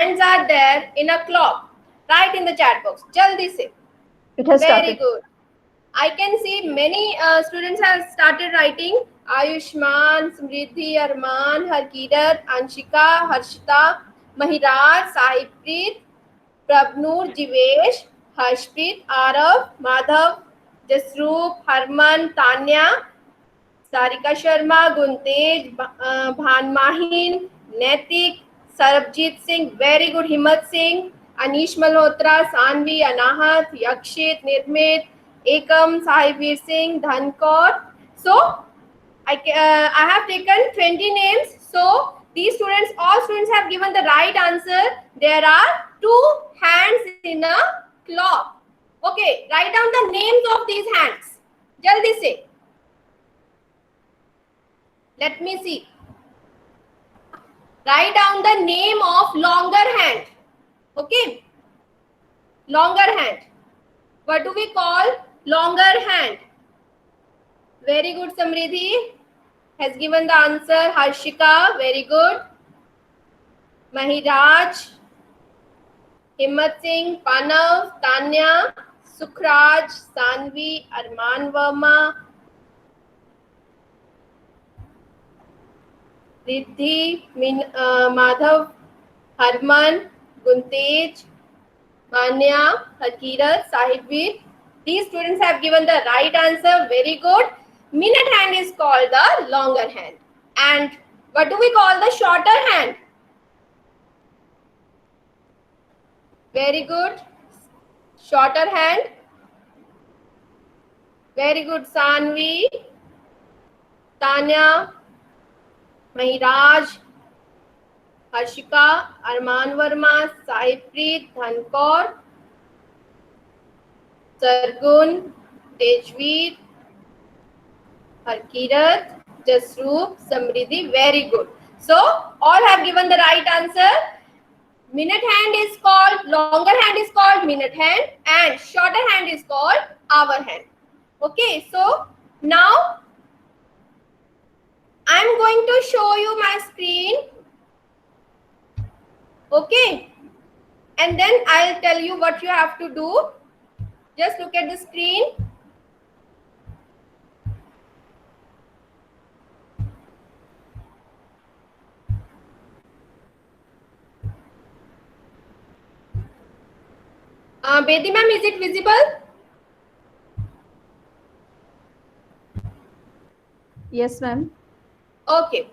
hands are there in a clock? Write in the chat box. Jaldi se. It has Very started. good. I can see many students have started writing. Ayushman, Smriddhi, Arman, Harkirat, Anshika, Harshita, Mahiraj, Sahibpreet, Prabnoor, Jivesh, Harshpreet, Arav, Madhav, Jasroop, Harman, Tanya, Sarika Sharma, Guntej, Bhan Mahin, Naitik, Sarabjit Singh, very good, Himmat Singh, Anish Malhotra, Sanvi, Anahat, Yakshit, Nirmit, Ekam, Sahibir Singh, Dhankor. So, I have taken 20 names. So, these students, all students have given the right answer. There are two hands in a clock. Okay, write down the names of these hands. Jaldi se. Let me see. Write down the name of longer hand. Okay. Longer hand. What do we call longer hand? Very good, Samriddhi has given the answer. Harshika, very good. Mahiraj, Himmat Singh, Panav, Tanya, Sukhraj, Sanvi, Arman Verma, Riddhi, Madhav, Harman, Guntej, Manya, Hakirat, Sahibir. These students have given the right answer. Very good. Minute hand is called the longer hand. And what do we call the shorter hand? Very good. Shorter hand. Very good. Sanvi, Tanya, Mahiraj, Harshika, Arman Verma, Sahibpreet, Dhankor, Sargun, Tejveer, Harkirat, Jasroop, Samriddhi. Very good. So, all have given the right answer. Minute hand is called, longer hand is called minute hand, and shorter hand is called hour hand. Okay, so now I am going to show you my screen. Okay, and then I'll tell you what you have to do. Just look at the screen. Bedi ma'am, is it visible? Yes, ma'am. Okay.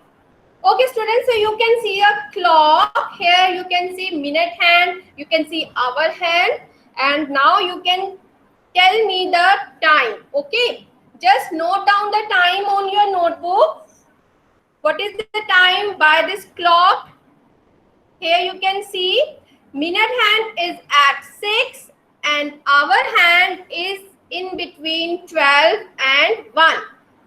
Okay, students, so you can see a clock. Here you can see minute hand, you can see hour hand, and now you can tell me the time. Okay, just note down the time on your notebook. What is the time by this clock? Here you can see minute hand is at 6 and hour hand is in between 12 and 1.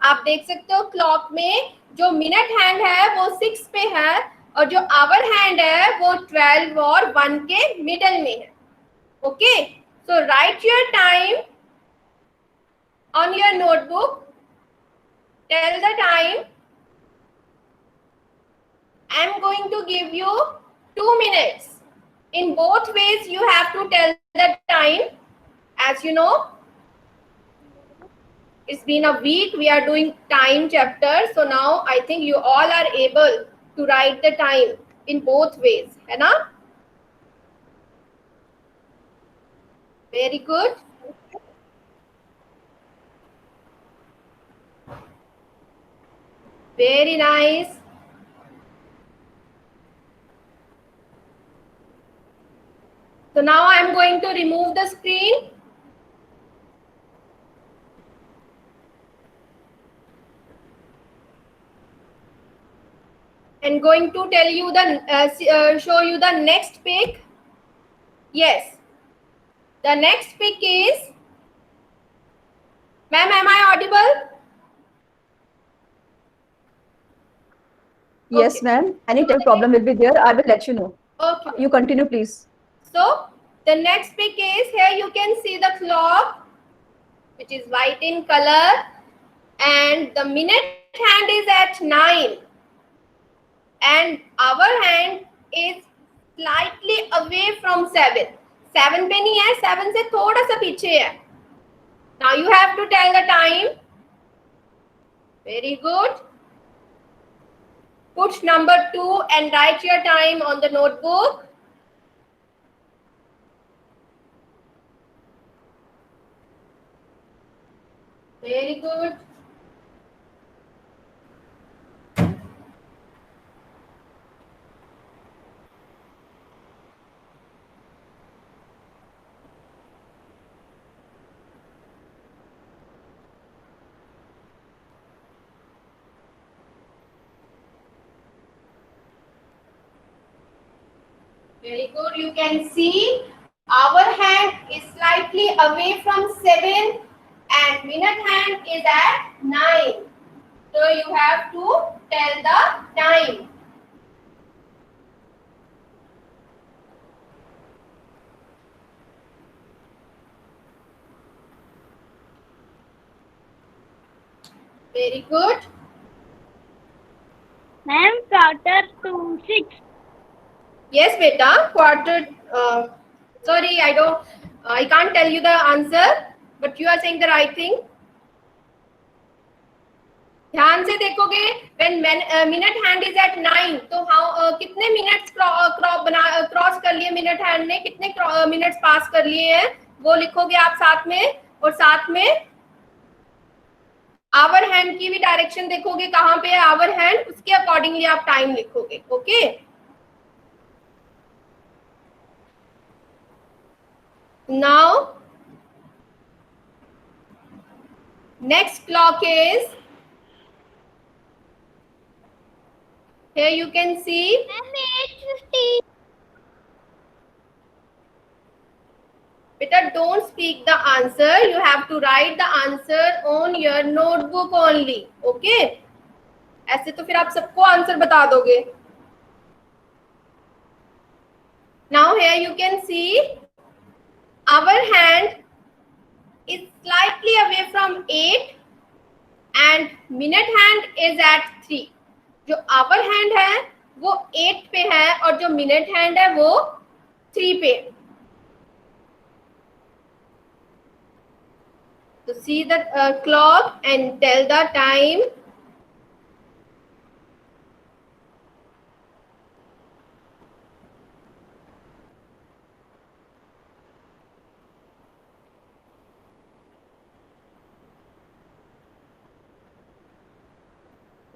आप देख सकते हो clock में जो minute hand है वो 6 पे है और जो आवर हैंड है वो 12 और 1 के मिडल में है. Okay, so write your time on your notebook. Tell the time. I am going to give you 2 minutes. In both ways you have to tell the time. As you know, it's been a week we are doing time chapter, so now I think you all are able to write the time in both ways, है ना? Very good. Very nice. So now I am going to remove the screen. And going to tell you the show you the next pic. Yes, the next pic is, ma'am, am I audible? Yes, Okay. ma'am. Anytime problem will be there, I will let you know. Okay. You continue, please. So the next pic is, here you can see the clock, which is white in color, and the minute hand is at 9 and our hand is slightly away from 7. 7 पे नहीं है, 7 से थोड़ा सा पीछे है. Now you have to tell the time. Very good. Put number 2 and write your time on the notebook. Very good. Very good. You can see our hand is slightly away from 7 and minute hand is at 9. So you have to tell the time. Very good. Ma'am, quarter to 6. Yes, beta. Quarter. Sorry, I can't tell you the answer, but you are saying the right thing. ध्यान से देखोगे when minute hand is at 9 तो कितने minutes cross कर लिए minute hand ने, कितने minutes पास कर लिए हैं वो लिखोगे आप साथ में, और साथ में आवर हैंड की भी डायरेक्शन देखोगे कहाँ पे है आवर हैंड, उसके अकॉर्डिंगली आप टाइम लिखोगे. Okay. Now next clock is, here you can see 8:50. Beta, don't speak the answer. You have to write the answer on your notebook only. Okay? ऐसे तो फिर आप सबको आंसर बता दोगे. Now here you can see our hand is slightly away from 8 and minute hand is at 3. जो our hand है वो 8 पे है और जो minute hand है वो 3 पे. So see the clock and tell the time.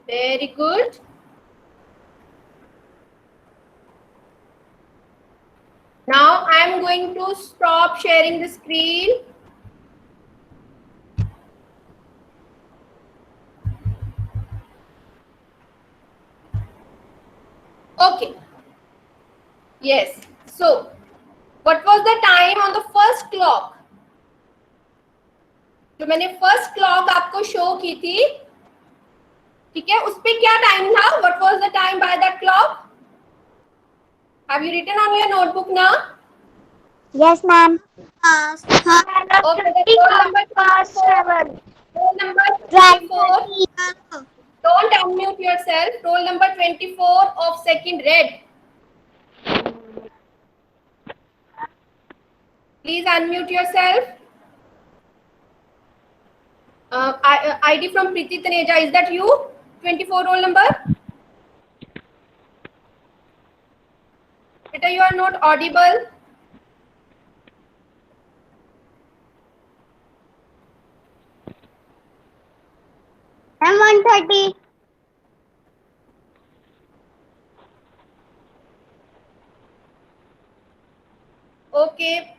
Very good. Now I am going to stop sharing the screen. Okay. Yes. So, what was the time on the first clock? जो मैंने first clock आपको show की थी, ठीक है, उस पे क्या टाइम था? What was the time by that clock? Have you written on your notebook now? Yes, ma'am. Okay, the roll number 24. Roll number 24. Don't unmute yourself. Roll number 24 of second red. Please unmute yourself. ID from Preeti Taneja. Is that you? 24 roll number. Beta, you are not audible. I'm 130. Okay.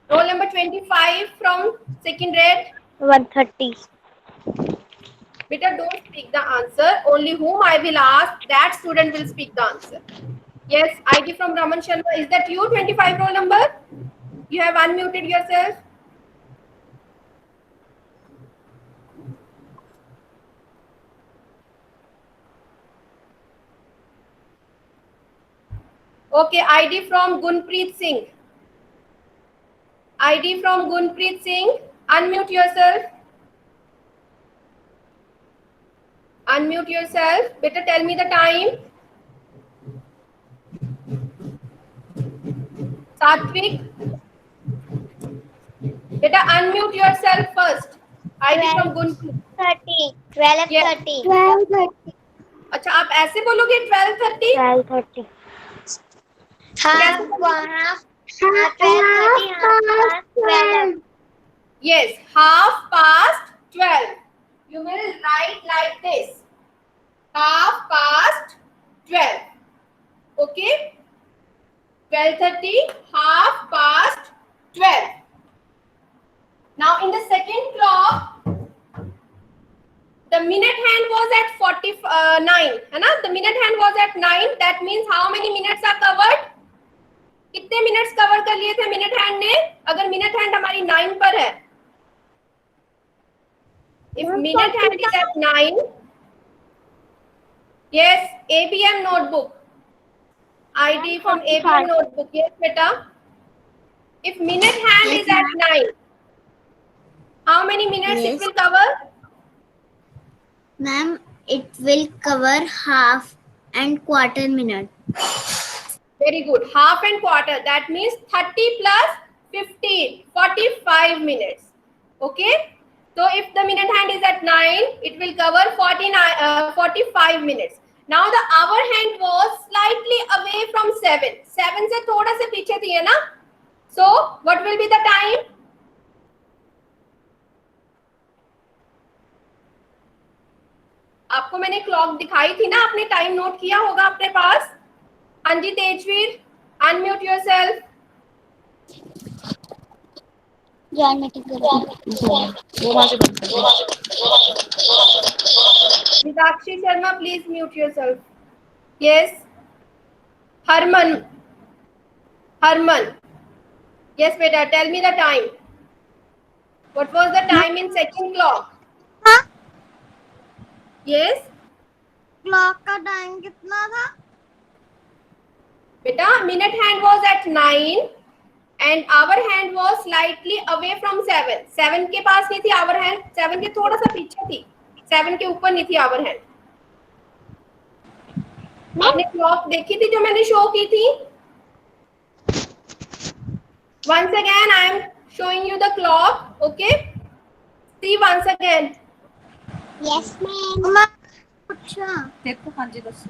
Roll number 25 from second red. 130. Beta, don't speak the answer. Only whom I will ask, that student will speak the answer. Yes, ID from Raman Sharma. Is that you, 25 roll number? You have unmuted yourself. Okay, ID from Gunpreet Singh. ID from Gunpreet Singh. Unmute yourself. Unmute yourself. Better tell me the time. Satvik, beta unmute yourself first. ID from Guntur. 30. 12:30. Yes. 12:30. अच्छा आप ऐसे बोलोगे 12:30? 12:30. Half 12:30. Yes, 12:30. You will write like this. 12:30. Okay? 12:30, 12:30. Now in the second clock, the minute hand was at 49, है ना? The minute hand was at 9. That means how many minutes are covered? कितने minutes cover कर लिए थे minute hand ने? अगर minute hand हमारी 9 पर है, if minute hand is at 9, yes, ABM notebook, ID from ABM notebook, yes beta. If minute hand is at 9, how many minutes it will cover? Ma'am, it will cover half and quarter minute. Very good. Half and quarter. That means 30 plus 15, 45 minutes. Okay. So if the minute hand is at 9, it will cover 45 minutes. Now the hour hand was slightly away from 7. 7 से थोड़ा से पीछे थी है ना? So what will be the time? आपको मैंने clock दिखाई थी ना, आपने टाइम नोट किया होगा अपने पास. हाँ जी Tejveer, unmute yourself. Meenakshi Sharma, please mute yourself. Yes. Harman, yes beta, tell me the time. What was the time in second clock? Yes. Clock का टाइम कितना था? Beta, minute hand was at 9 and hour hand was slightly away from 7. 7 के पास नहीं थी hour hand, 7 के थोड़ा सा पीछे थी, 7 के ऊपर नहीं थी hour hand. आपने क्लॉक देखी थी जो मैंने शो की थी? Once again I am showing you the clock. Okay, see once again. Yes ma'am. अच्छा देखो हाँ जी दसो.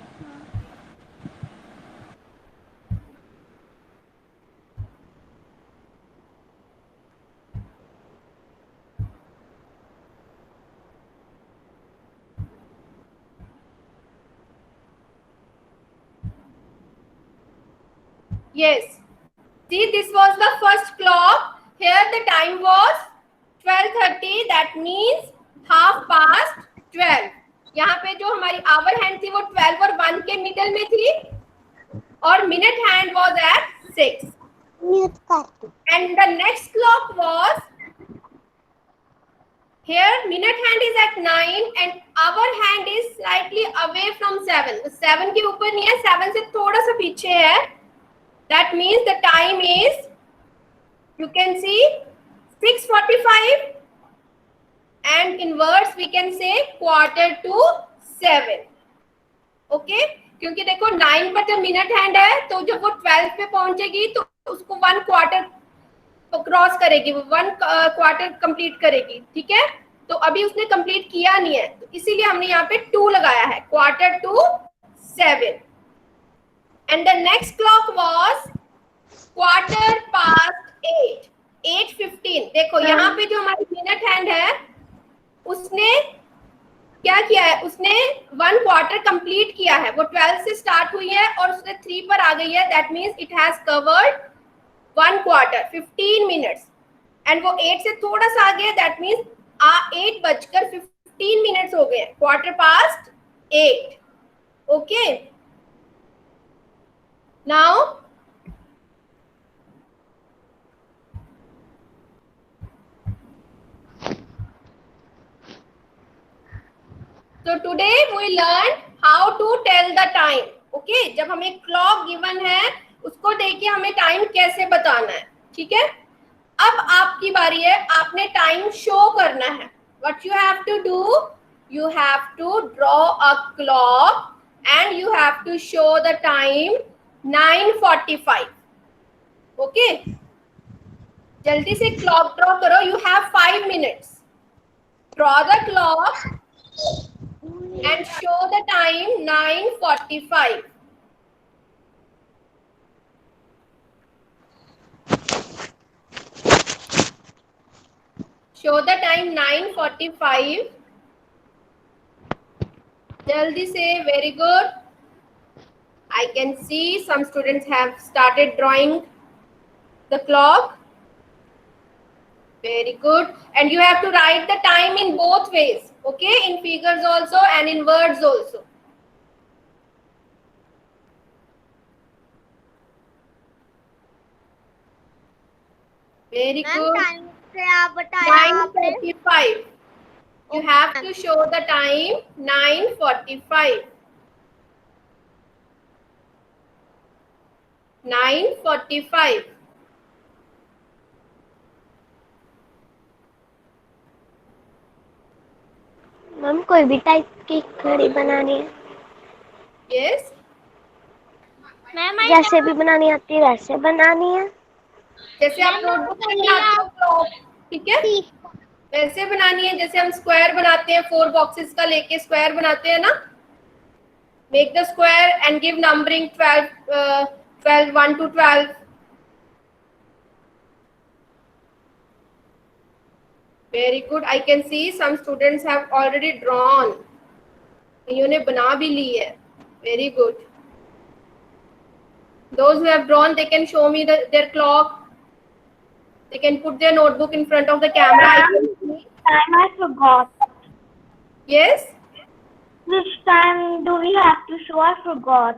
Yes. See, this was the first clock. Here the time was 12:30. That means 12:30. यहाँ पे जो हमारी आवर हैंड थी वो 12 और 1 के मिडल में थी और minute hand was at 6. And the next clock was here. Minute hand is at 9 and hour hand is slightly away from 7. 7 के ऊपर नहीं है, 7 से थोड़ा सा पीछे है. That means the time is, you can see, 6:45 and in words we can say 6:45. Okay? क्योंकि देखो 9 पर जब मिनट हैंड है तो जब वो 12 पे पहुंचेगी तो उसको 1 क्वार्टर क्रॉस करेगी, वो 1 क्वार्टर कंप्लीट करेगी. ठीक है, तो अभी उसने कंप्लीट किया नहीं है, तो इसीलिए हमने यहाँ पे 2 लगाया है, 6:45. And the next clock was 8:15. 8:15. देखो यहाँ पे जो हमारी मिनट हैंड है उसने क्या किया है, उसने 1 क्वार्टर कंप्लीट किया है. वो 12 से स्टार्ट हुई है और उसने 3 पर आ गई है. That means it has covered 1 quarter, 15 minutes. And वो 8 से थोड़ा सा आ गया. दैट मीन्स 8:15 हो गए, 8:15. Okay, now so today we learned how to tell the time. Okay, जब हमें क्लॉक गिवन है उसको देख के हमें टाइम कैसे बताना है. ठीक है, अब आपकी बारी है, आपने टाइम शो करना है. What you have to do, you have to draw a clock and you have to show the time 9:45. Okay जल्दी से क्लॉक ड्रॉ करो. You have 5 minutes. Draw the clock and show the time 9:45. Show the time 9:45. Jaldi se, very good. I can see some students have started drawing the clock. Very good. And you have to write the time in both ways. Okay, in figures also and in words also. Very good. Time से आप बताया आपने 9:45. You have to show the time 9:45. 9:45. Ma'am कोई भी type की घड़ी बनानी है Yes. मैम जैसे भी बनानी आती है वैसे बनानी है जैसे आप नोटबुक में बनाते हो क्लॉक, ठीक है, वैसे बनानी है. जैसे हम स्क्वायर बनाते हैं, 4 बॉक्सेस का लेके स्क्वायर बनाते हैं ना. Make the square and give numbering 12 1 to 12. Very good. I can see some students have already drawn. इन्होंने बना भी ली है. Very good. Those who have drawn, they can show me their clock. They can put their notebook in front of the camera. I can see. Time I forgot. Yes. Which time do we have to show? I forgot.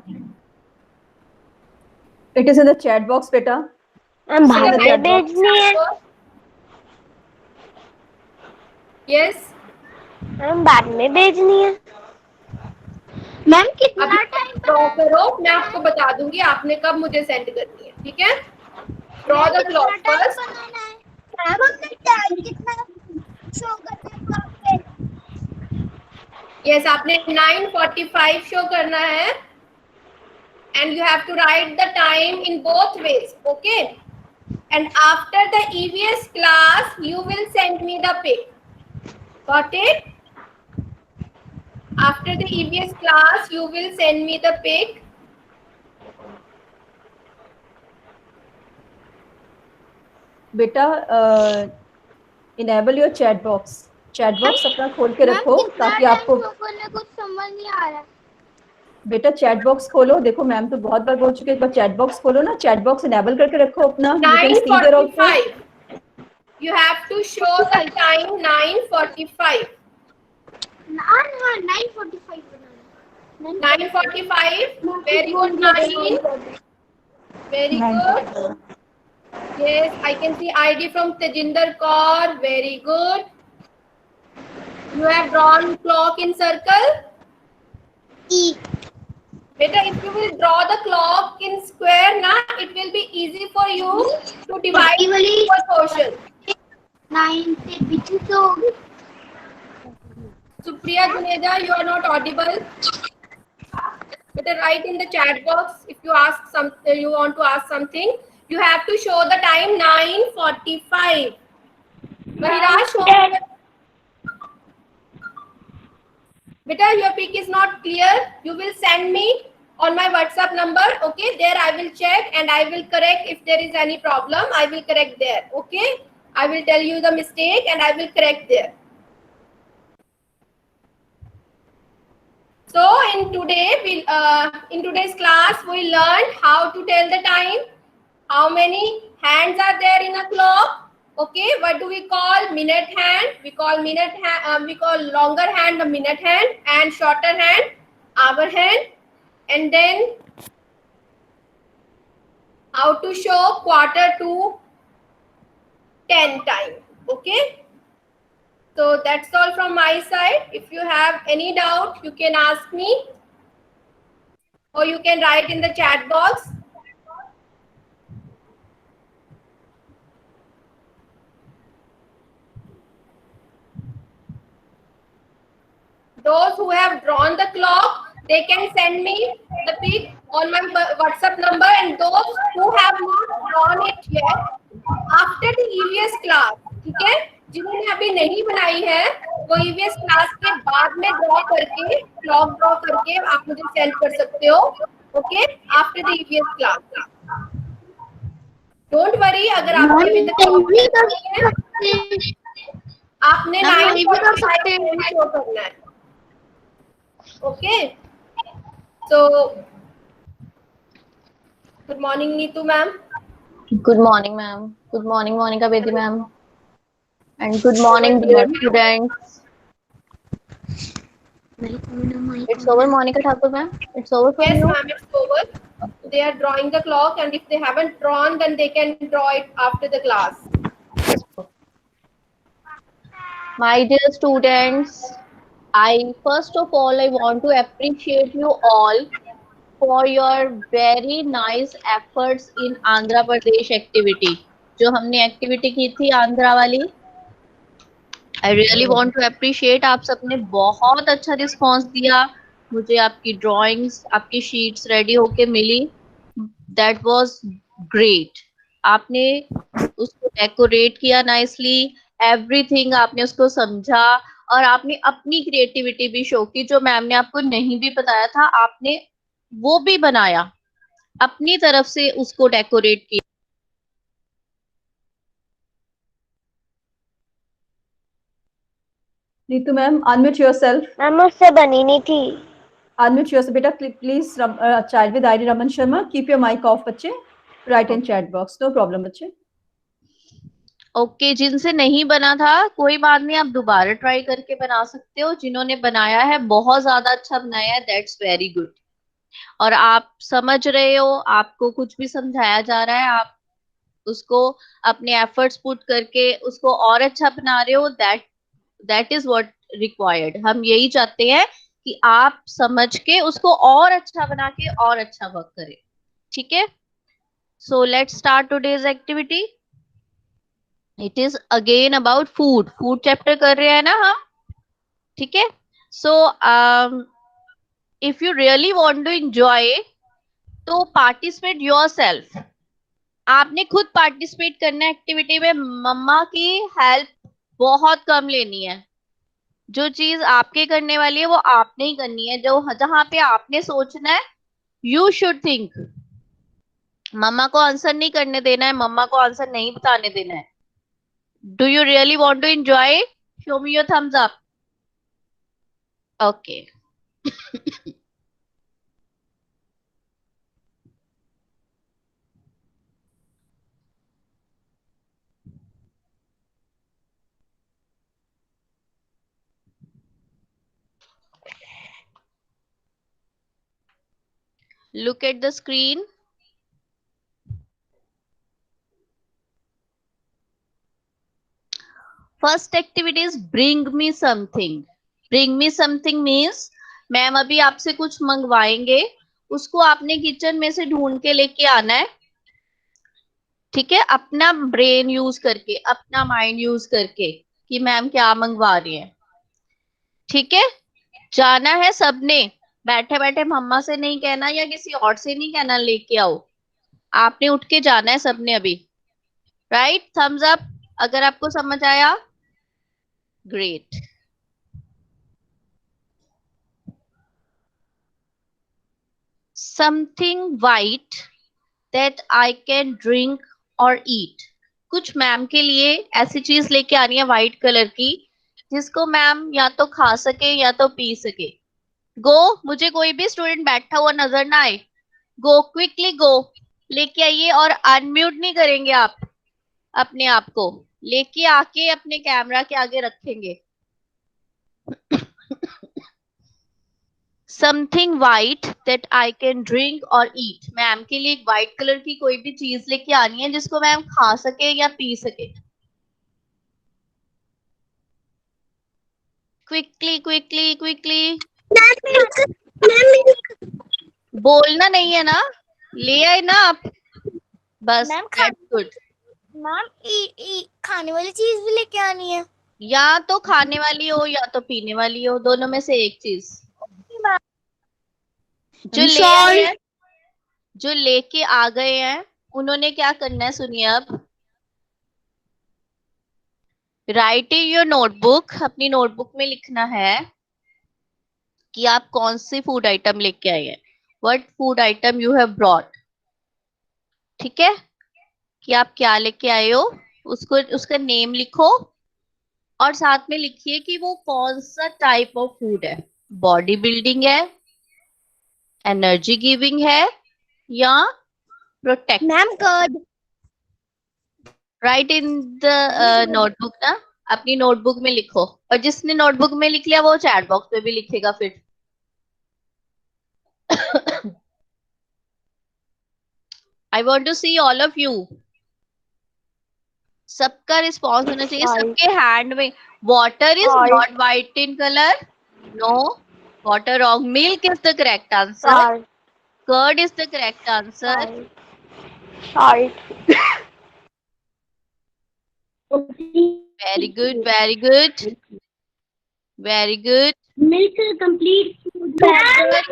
It is in the chat box, beta. Ma'am बाद बाद में में भेजनी है Yes. Ma'am बाद में भेजनी है मैम कितना अभी टाइम ड्रॉ करो, मैं आपको बता दूंगी आपने कब मुझे सेंड करनी है. ठीक है, draw the clock first. Ma'am हमने टाइम कितना शो करना है Yes, आपने 9:45 शो करना है. And you have to write the time in both ways. Okay. And after the EVS class, you will send me the pic. Got it? After the EVS class, you will send me the pic. बेटा enable your chat box. Chat box अपना खोल के रखो ताकि आपको कुछ समझ नहीं आ रहा बेटा चैट बॉक्स खोलो. देखो मैम तो बहुत बार बोल चुके हैं, एक बार चैट बॉक्स खोलो ना. चैट बॉक्स इनेबल करके रखो अपना. You can see there also. 9:45. You have to show the time 9:45. 9:45 9:45. Very good, Nasheen. Very good. Yes, I can see ID from Tejinder Kaur. Very good. You have drawn clock in circle. E. Beta, if you will draw the clock in square, na, it will be easy for you to divide equal portion. 9 से पीछे तो होगी Supriya Juneja, you are not audible. Better write in the chat box if you ask something. You want to ask something. You have to show the time 9:45. Mahiraj, Beta, your pic is not clear. You will send me on my WhatsApp number. Okay, there I will check and I will correct if there is any problem. I will correct there. Okay, I will tell you the mistake and I will correct there. So in today's class, we learned how to tell the time, how many hands are there in a clock. Okay, what do we call minute hand? We call we call longer hand the minute hand and shorter hand hour hand. And then how to show quarter to 10 time. Okay. So that's all from my side. If you have any doubt, you can ask me or you can write in the chat box. Those who have drawn the clock, they can send me the pic on my WhatsApp number, and those who have not drawn it yet after the EVS class, ठीक है, जिन्होंने अभी नहीं बनाई है वो EVS class के बाद में ड्रॉ करके, क्लॉक ड्रॉ करके आप मुझे सेंड कर सकते हो, okay, after the EVS class. Don't worry, अगर आपके अभी तक complete नहीं है, आपने 9:45 शो करना है, okay. So good morning Neetu ma'am. Good morning, ma'am. Good morning, Monica Bedi, ma'am. And good morning, dear students. It's over, Monica Thakur, ma'am. It's over for Yes you. ma'am, it's over. They are drawing the clock, and if they haven't drawn, then they can draw it after the class. My dear students, I first of all I want to appreciate you all for your very nice efforts in Andhra Pradesh activity. जो हमने activity की थी आंध्रा वाली, I really want to appreciate, आप सबने बहुत अच्छा response दिया, मुझे आपकी ड्राइंग्स, आपकी शीट्स रेडी होके मिली, दैट वाज ग्रेट। आपने उसको डेकोरेट किया नाइसली, एवरीथिंग आपने उसको समझा, और आपने अपनी क्रिएटिविटी भी शो की, जो मैम ने आपको नहीं भी बताया था आपने वो भी बनाया, अपनी तरफ से उसको डेकोरेट किया। Neetu ma'am, unmute yourself. Ma'am मुझसे बनी नहीं थी। अनम्यूट योरसेल्फ बेटा, please. Child with ID Raman Sharma, keep your mic off बच्चे, write in chat box, no problem बच्चे। ओके, जिनसे नहीं बना था कोई बात नहीं, आप दोबारा ट्राई करके बना सकते हो। जिन्होंने बनाया है बहुत ज्यादा अच्छा बनाया है, दैट्स वेरी गुड। और आप समझ रहे हो, आपको कुछ भी समझाया जा रहा है, आप उसको अपने एफर्ट्स पुट करके उसको और अच्छा बना रहे हो, दैट इज व्हाट रिक्वायर्ड। हम यही चाहते हैं कि आप समझ के उसको और अच्छा बना के और अच्छा वर्क करें, ठीक है। So let's start today's activity. It is again about food. Food chapter कर रहे हैं ना हम, ठीक है। So if you really want to enjoy, तो पार्टिसिपेट योरसेल्फ। आपने खुद पार्टिसिपेट करना है एक्टिविटी में, मम्मा की हेल्प बहुत कम लेनी है। जो चीज आपके करने वाली है वो आपने ही करनी है, जो जहां पे आपने सोचना है, यू शुड थिंक। मम्मा को आंसर नहीं करने देना है, मम्मा को आंसर नहीं बताने देना है। Do you really want to enjoy? Show me your thumbs up. Okay, look at the screen. First activity is bring me something. Bring me something means ma'am अभी आपसे कुछ मंगवाएंगे, उसको आपने किचन में से ढूंढ के लेके आना है, ठीक है। अपना ब्रेन यूज करके, अपना माइंड यूज करके कि मैम क्या मंगवा रही है, ठीक है। जाना है सबने, बैठे बैठे मम्मा से नहीं कहना या किसी और से नहीं कहना लेके आओ, आपने उठ के जाना है सबने अभी। राइट, थम्स अप अगर आपको समझ आया। Great. Something white that I can drink और ईट। कुछ मैम के लिए ऐसी चीज लेके आनी है व्हाइट कलर की, जिसको मैम या तो खा सके या तो पी सके। गो, मुझे कोई भी स्टूडेंट बैठा हुआ नजर ना आए, गो क्विकली गो, लेके आइए। और अनम्यूट नहीं करेंगे आप, अपने आप को लेके आके अपने कैमरा के आगे रखेंगे। Something white that I can drink और ईट। मैम के लिए एक व्हाइट कलर की कोई भी चीज लेके आनी है जिसको मैम खा सके या पी सके। Quickly quickly quickly. बोलना नहीं है ना, ले आए ना आप, बस दैट्स गुड। मैम खाने वाली चीज भी लेके आनी है? या तो खाने वाली हो या तो पीने वाली हो, दोनों में से एक चीज। जो ले आए हैं, जो लेके आ गए हैं उन्होंने क्या करना है, सुनिए अब। राइट इन योर नोटबुक, अपनी नोटबुक में लिखना है कि आप कौन सी फूड आइटम लेके आए हैं, what food item you have brought. ठीक है, कि आप क्या लेके आए हो, उसको उसका नेम लिखो और साथ में लिखिए कि वो कौन सा टाइप ऑफ फूड है, बॉडी बिल्डिंग है, एनर्जी गिविंग है, या protect. Ma'am curd. Write in the notebook ना, अपनी नोटबुक में लिखो। और जिसने नोटबुक में लिख लिया वो चैट बॉक्स में भी लिखेगा फिर। I want to see all of you. सबका रिस्पॉन्स होना चाहिए, सबके हैंड में। Water is not white in colour, no, water wrong. Milk is the correct answer, curd is the correct answer. Very good, very good, very good. Milk is a complete food. Correct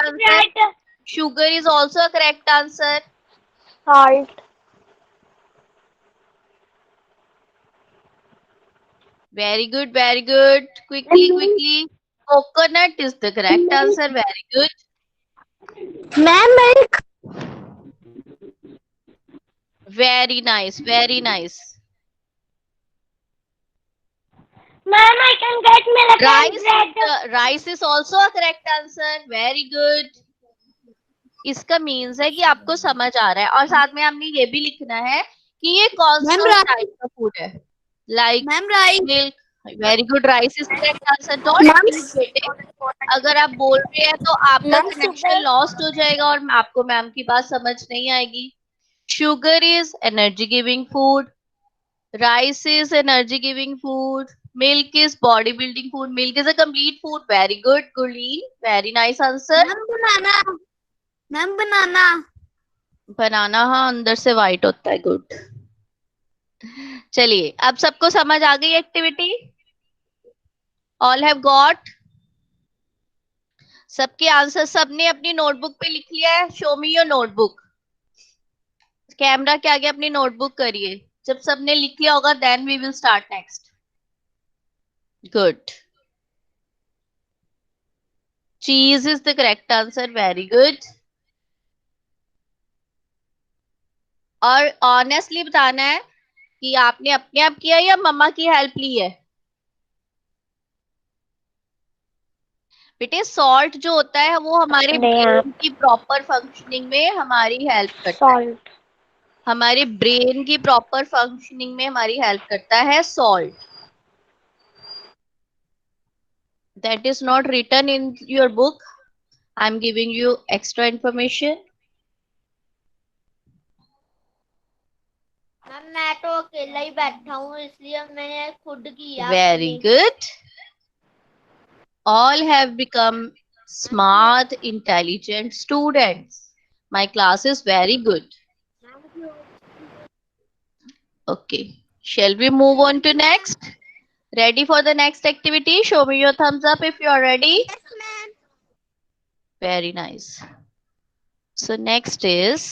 answer. Sugar is also a correct answer. Very good, very good. Quickly, quickly. Coconut is the correct answer. Very good. Ma'am, milk. Very nice, very nice. Ma'am, I can get milk Rice, and bread. rice is also a correct answer. Very good. इसका means है कि आपको समझ आ रहा है, और साथ में आपने ये भी लिखना है कि ये कौन Ma'am, सा rice. टाइप का फूड है, like Ma'am, rice. Milk. Very good, rice is correct answer. Don't Ma'am, बेटे, अगर आप बोल रहे हैं तो आपका Ma'am, कनेक्शन sugar. लॉस्ट हो जाएगा और आपको मैम की बात समझ नहीं आएगी। Sugar is energy giving food, rice is energy giving food, milk is body building food, milk is a complete food. Very good Gurleen, very nice answer. Ma'am, banana. Ma'am, banana. बनाना, हाँ, अंदर से व्हाइट होता है। गुड। चलिए, अब सबको समझ आ गई एक्टिविटी? All have got? सबके आंसर सबने अपनी नोटबुक पे लिख लिया है? Show me your notebook. Camera के आगे अपनी नोटबुक करिए। जब सबने लिख लिया होगा then we will start next. Good. Cheese is the correct answer. Very good. और ऑनेस्टली बताना है कि आपने अपने आप किया या मम्मा की हेल्प ली है? बेटे, सॉल्ट जो होता है वो हमारे ब्रेन की प्रॉपर फंक्शनिंग में हमारी हेल्प करता है। हमारे ब्रेन की प्रॉपर फंक्शनिंग में हमारी हेल्प करता है salt. That is not written in your book, I am giving you extra information. Ma'am, मैं तो अकेला ही बैठा हूँ इसलिए मैंने खुद किया। Very good. All have become smart, intelligent students. My class is very good. Okay. Shall we move on to next? Ready for the next activity? Show me your thumbs up if you are ready. Yes, ma'am. Very nice. So next is,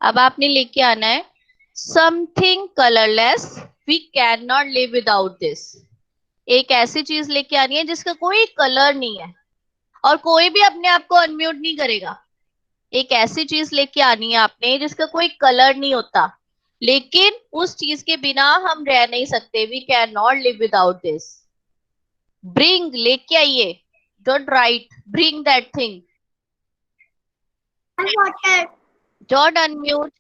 अब आपने लेके आना है something colorless. We cannot live without this. एक ऐसी चीज लेके आनी है जिसका कोई कलर नहीं है और कोई भी अपने आप को अनम्यूट नहीं करेगा। एक ऐसी चीज लेके आनी है आपने जिसका कोई कलर नहीं होता, लेकिन उस चीज के बिना हम रह नहीं सकते। We can not live without this. Bring, लेके आइए। Don't write, bring that thing. Water. Don't unmute.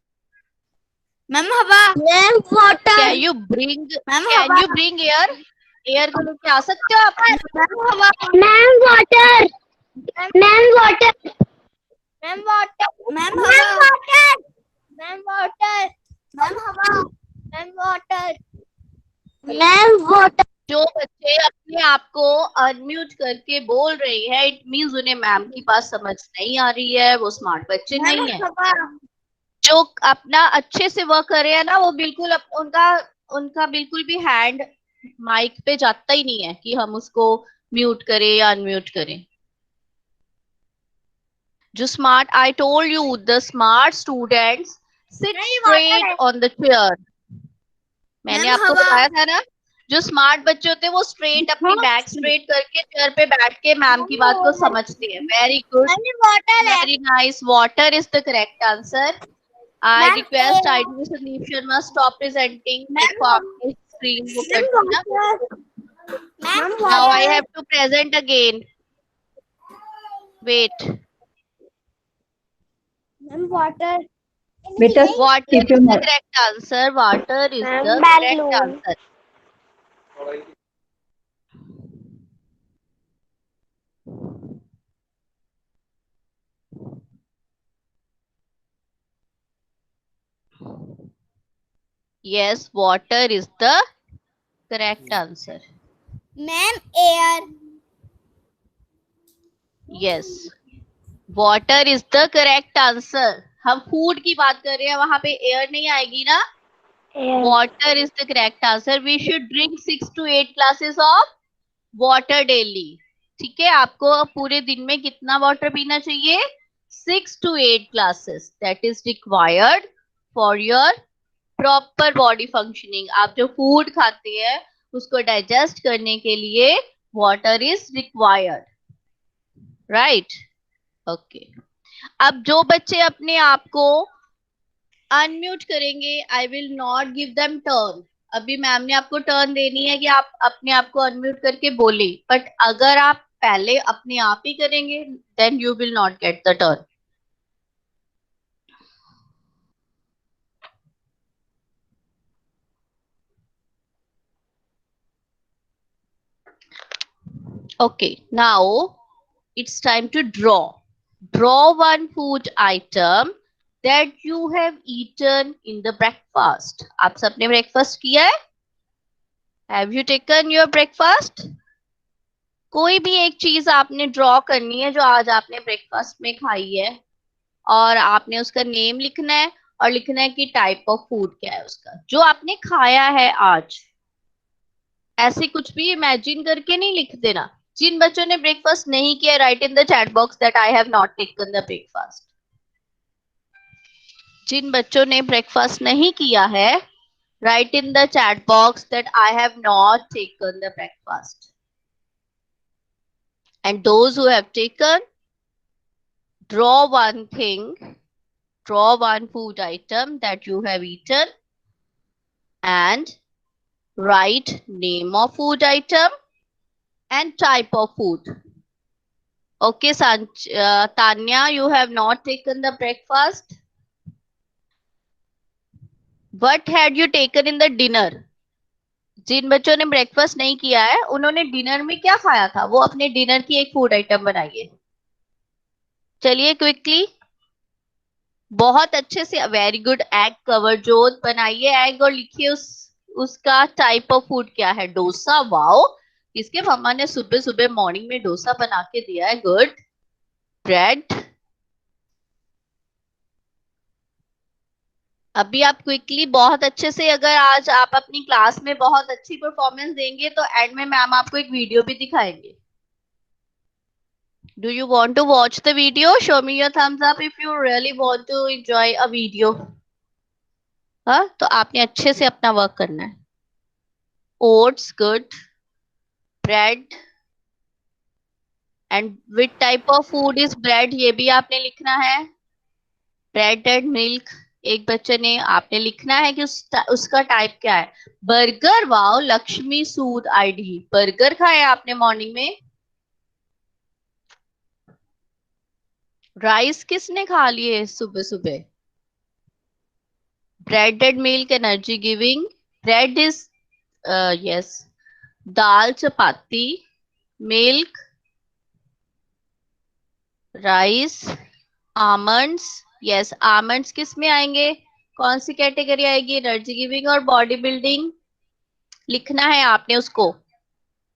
Ma'am, हवा। Ma'am, water. Can you bring, ma'am, can हवा। You bring air? एयर को लेके आ सकते हो आप? मैम, हवा। Ma'am, water. Ma'am, water. Ma'am, water. Ma'am, water. Ma'am, water. Ma'am, हवा। Ma'am, water. Ma'am, water. जो बच्चे अपने आप को अनम्यूट करके बोल रहे हैं, इट मींस उन्हें मैम की बात समझ नहीं आ रही है, वो स्मार्ट बच्चे नहीं है। जो अपना अच्छे से वर्क कर रहे हैं ना, वो बिल्कुल उनका उनका बिल्कुल भी हैंड माइक पे जाता ही नहीं है कि हम उसको म्यूट करें या अनम्यूट करें। जो smart, I told you, the smart students Sit straight on the chair. मैंने आपको बताया था ना, जो स्मार्ट बच्चे होते हैं वो स्ट्रेट अपनी बैक स्ट्रेट करके चेयर पे बैठ के मैम की बात को समझते हैं. Very good, very nice. Water is the correct answer. I request IDU Sandeep Sharma stop presenting. देखो आपने स्क्रीन को कर दी ना. Now I have to present again. Wait. Water. बेटा Water keep is your the mouth. correct answer. Water is the correct answer. Yes, water is the correct answer. Ma'am, air. Yes, water is the correct answer. हम food की बात कर रहे हैं, वहां पे air नहीं आएगी ना. Water is the correct answer. We should drink 6 to 8 glasses of water daily. ठीक है, आपको पूरे दिन में कितना वाटर पीना चाहिए? 6 to 8 glasses. That is required for your proper body functioning. आप जो फूड खाते हैं उसको डाइजेस्ट करने के लिए water is required. Right, okay. अब जो बच्चे अपने आप को अनम्यूट करेंगे, I will not give them turn. अभी मैम ने आपको टर्न देनी है कि आप अपने आप को अनम्यूट करके बोले, बट अगर आप पहले अपने आप ही करेंगे then you will not get the turn. Okay, now it's time to draw. Draw one food item that you have eaten in the breakfast. आप सबने breakfast किया है? Have you taken your breakfast? कोई भी एक चीज आपने ड्रॉ करनी है जो आज आपने ब्रेकफास्ट में खाई है, और आपने उसका नेम लिखना है और लिखना है कि टाइप ऑफ फूड क्या है उसका, जो आपने खाया है आज. ऐसे कुछ भी इमेजिन करके नहीं लिख देना. जिन बच्चों ने ब्रेकफास्ट नहीं किया, write in the chat box that I have not taken the breakfast. जिन बच्चों ने ब्रेकफास्ट नहीं किया है, write in the chat box that I have not taken the breakfast. And those who have taken, draw one thing, draw one food item that you have eaten and write name of food item and type of food. Okay, Tanya, you have not taken the breakfast. What had you taken in the dinner? जिन बच्चों ने breakfast नहीं किया है उन्होंने dinner में क्या खाया था, वो अपने डिनर की एक फूड आइटम बनाइए. चलिए क्विकली, बहुत अच्छे से. Very good. एग कवरजोत बनाइए एग और लिखिए उसका टाइप ऑफ फूड क्या है. डोसा. वाओ, इसके मम्मा ने सुबह सुबह मॉर्निंग में डोसा बना के दिया है. गुड. ब्रेड. अभी आप क्विकली बहुत अच्छे से, अगर आज आप अपनी क्लास में बहुत अच्छी परफॉर्मेंस देंगे तो एंड में मैम आपको एक वीडियो भी दिखाएंगे. Do you want to watch the video? Show me your thumbs up if you really want to enjoy a video. हाँ, तो आपने अच्छे से अपना वर्क करना है. Oats, good. Bread. And which type of food is bread? ये भी आपने लिखना है. Bread and milk. एक बच्चे ने, आपने लिखना है कि उसका टाइप क्या है. बर्गर. वाओ, लक्ष्मी सूद आईडी. बर्गर खाया आपने मॉर्निंग में. राइस किसने खा लिए सुबह सुबह? Bread and milk energy giving. Bread is yes. Dal chapati. Milk. Rice. Almonds. Yes, almonds किस में आएंगे, कौन सी कैटेगरी आएगी? एनर्जी गिविंग और बॉडी बिल्डिंग. लिखना है आपने उसको.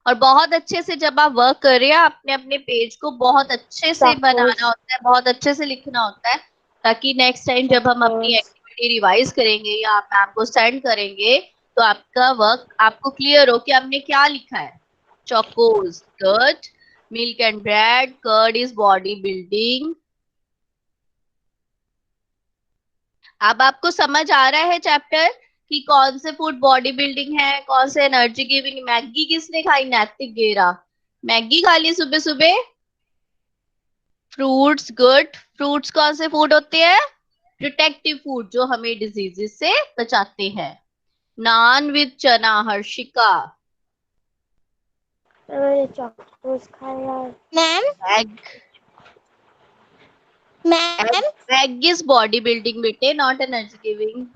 और बहुत अच्छे से जब आप वर्क कर रहे हैं, आपने अपने पेज को बहुत अच्छे से बनाना होता है, बहुत अच्छे से लिखना होता है, ताकि नेक्स्ट टाइम जब हम अपनी एक्टिविटी रिवाइज करेंगे या आप मैम को सेंड करेंगे तो आपका वर्क आपको क्लियर हो कि आपने क्या लिखा है. Chocos. Good. Milk and bread. Curd is body building. अब आपको समझ आ रहा है चैप्टर कि कौन से फूड बॉडी बिल्डिंग है, कौन से एनर्जी गिविंग। मैगी किसने खाई? नैतिक गेरा मैगी खा ली सुबह सुबह। Fruits, good. फ्रूट्स कौन से फूड होते हैं? प्रोटेक्टिव फूड, जो हमें डिजीजेस से बचाते हैं। Naan with chana, Harshika. Ma'am egg, ma'am egg is body building बेटे, not energy giving.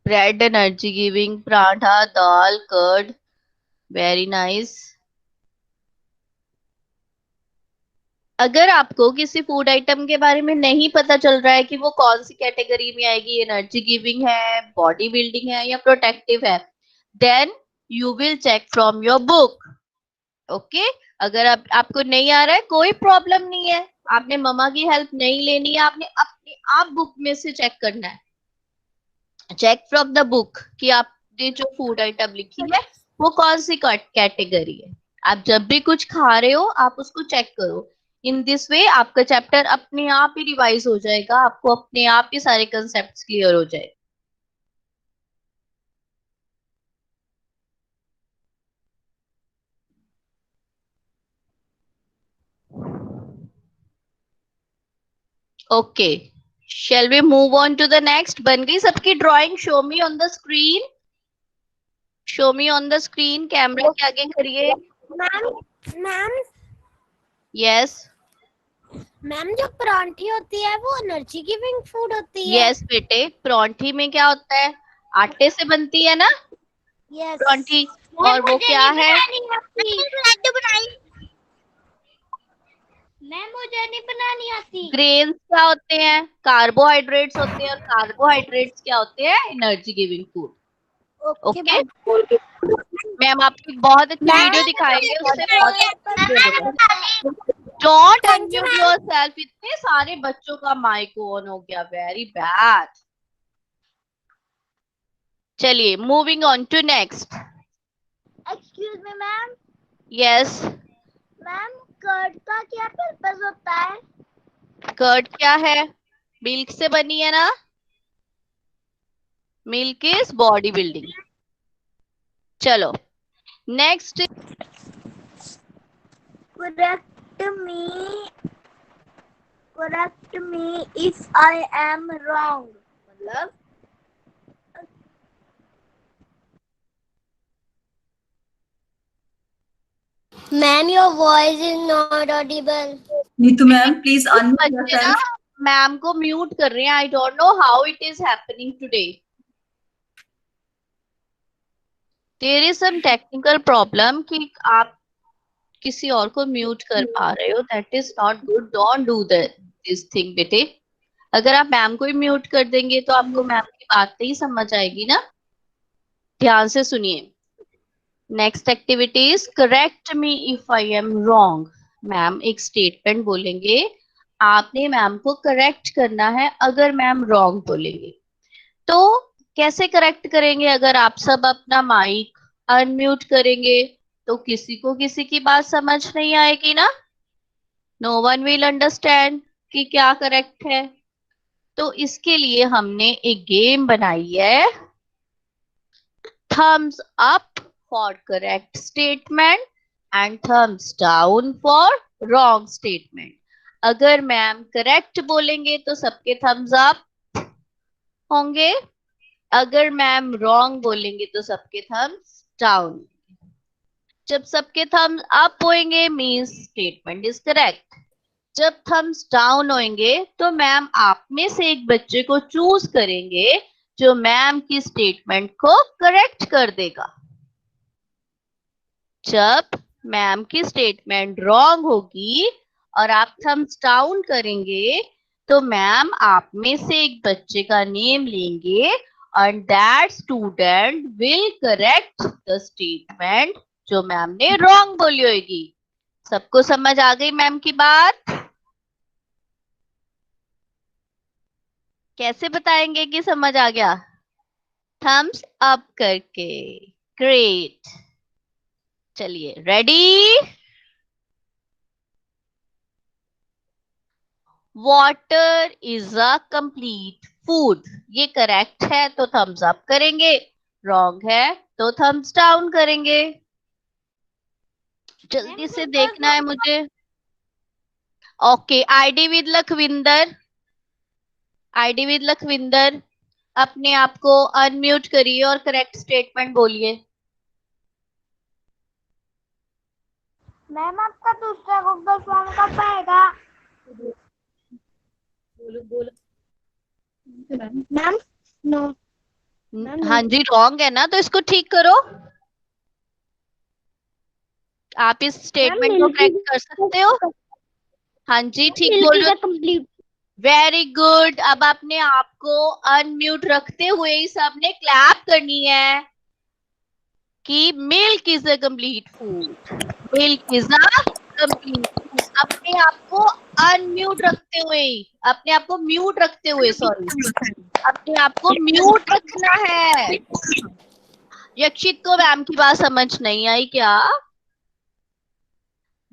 Bread energy giving, paratha, dal, curd, very nice. अगर आपको किसी फूड आइटम के बारे में नहीं पता चल रहा है कि वो कौन सी कैटेगरी में आएगी, एनर्जी गिविंग है, बॉडी बिल्डिंग है या प्रोटेक्टिव है, then you will check from your book. Okay, अगर आपको नहीं आ रहा है कोई प्रॉब्लम नहीं है, आपने मम्मा की हेल्प नहीं लेनी है, आपने अपने आप बुक में से चेक करना है। चेक फ्रॉम द बुक कि आपने जो फूड आइटम लिखी है वो कौन सी कैटेगरी है। आप जब भी कुछ खा रहे हो आप उसको चेक करो। इन दिस वे आपका चैप्टर अपने आप ही रिवाइज हो जाएगा, आपको अपने आप ही सारे कंसेप्ट क्लियर हो जाए। Okay, shall we move on to the next? बन गई सबकी drawing? Show me on the screen, show me on the screen. Camera के आगे करिए। मैम यस मैम जो परांठी होती है वो एनर्जी गिविंग फूड होती है। यस बेटे, परांठी में क्या होता है? आटे से बनती है ना यस परांठी, और वो क्या है? मैम मुझे नहीं बनानी आती। ग्रेन्स क्या होते हैं? कार्बोहाइड्रेट्स होते हैं, और कार्बोहाइड्रेट्स क्या होते हैं? Energy giving food. Okay okay, ma'am आपको एक बहुत अच्छी वीडियो दिखाएंगे, उससे बहुत। Don't unmute yourself. इतने सारे बच्चों का माइक ऑन हो गया, वेरी बैड। चलिए, moving on to next. Excuse me ma'am. Yes, ma'am curd का क्या पर्पस होता है? कर्ड क्या है? मिल्क से बनी है ना। Milk is body building. चलो next. Correct me if I am wrong. मतलब Ma'am, your voice is not audible. Neetu ma'am please unmute बच्चे ना योरसेल्फ। मैम को म्यूट कर रहे हैं। I don't know how it is happening today. There is some technical problem कि आप किसी और को म्यूट कर पा रहे हो। That is not good, don't do this thing बेटे। अगर आप मैम को ही म्यूट कर देंगे तो आपको मैम की बात नहीं समझ आएगी ना। ध्यान से सुनिए। Next activity is correct me if I am wrong. Ma'am एक स्टेटमेंट बोलेंगे, आपने मैम को करेक्ट करना है अगर मैम रॉन्ग बोलेंगे। तो कैसे करेक्ट करेंगे? अगर आप सब अपना माइक अनम्यूट करेंगे तो किसी को किसी की बात समझ नहीं आएगी ना। नो वन विल अंडरस्टैंड कि क्या करेक्ट है। तो इसके लिए हमने एक गेम बनाई है, thumbs up for correct statement and thumbs down for wrong statement. अगर मैम करेक्ट बोलेंगे तो सबके थम्स अप होंगे, अगर मैम रॉन्ग बोलेंगे तो सबके थम्स डाउन। जब सबके थम्स अप होंगे मींस स्टेटमेंट इज करेक्ट। जब थम्स डाउन होंगे तो मैम आप में से एक बच्चे को चूज करेंगे जो मैम की स्टेटमेंट को करेक्ट कर देगा। जब मैम की स्टेटमेंट रॉन्ग होगी और आप थम्स डाउन करेंगे तो मैम आप में से एक बच्चे का नेम लेंगे and that student will correct the statement जो मैम ने रॉन्ग बोली होगी। सबको समझ आ गई मैम की बात? कैसे बताएंगे कि समझ आ गया? थम्स अप करके। ग्रेट। चलिए ready? Water is a complete food. ये करेक्ट है तो थम्स अप करेंगे, रॉन्ग है तो थम्स डाउन करेंगे। जल्दी से देखना है मुझे। Okay, ID with Lakhwinder, ID with Lakhwinder अपने आप को अनम्यूट करिए और करेक्ट स्टेटमेंट बोलिए। मैम आपका दूसरा गूगल फॉर्म कब आएगा? Ma'am no. हाँ जी, रॉन्ग है ना, तो इसको ठीक करो। आप इस स्टेटमेंट को करेक्ट कर सकते हो। हाँ जी, ठीक बोल रहे हो। कंप्लीट। Very good. अब अपने आप को अनम्यूट रखते हुए ही सबने क्लैप करनी है कि milk is a complete food, milk is a complete food. अपने आप को अनम्यूट रखते हुए, अपने आप को म्यूट रखते हुए, सॉरी, अपने आप को म्यूट रखना है। यक्षित को मैम की बात समझ नहीं आई क्या?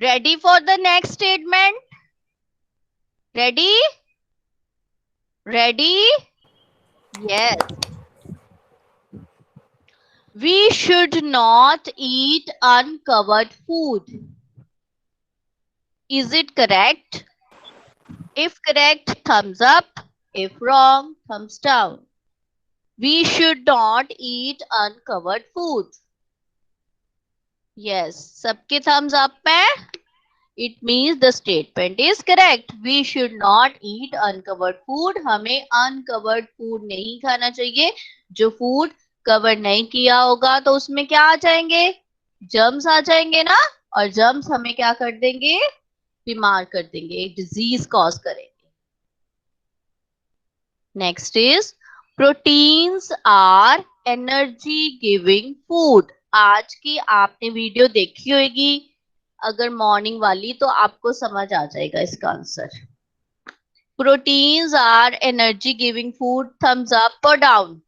Ready for the next statement? Ready? Ready? Yes. We should not eat uncovered food. Is it correct? If correct, thumbs up. If wrong, thumbs down. We should not eat uncovered food. Yes, सबके thumbs up है. It means the statement is correct. We should not eat uncovered food. हमें uncovered food नहीं खाना चाहिए. जो food cover नहीं किया होगा तो उसमें क्या आ जाएंगे? जर्म्स आ जाएंगे ना, और जर्म्स हमें क्या कर देंगे? बीमार कर देंगे, डिजीज कॉज करेंगे। Next is proteins are energy giving food. आज की आपने वीडियो देखी होगी, अगर मॉर्निंग वाली, तो आपको समझ आ जाएगा इसका answer. Proteins are energy giving food, thumbs up और down?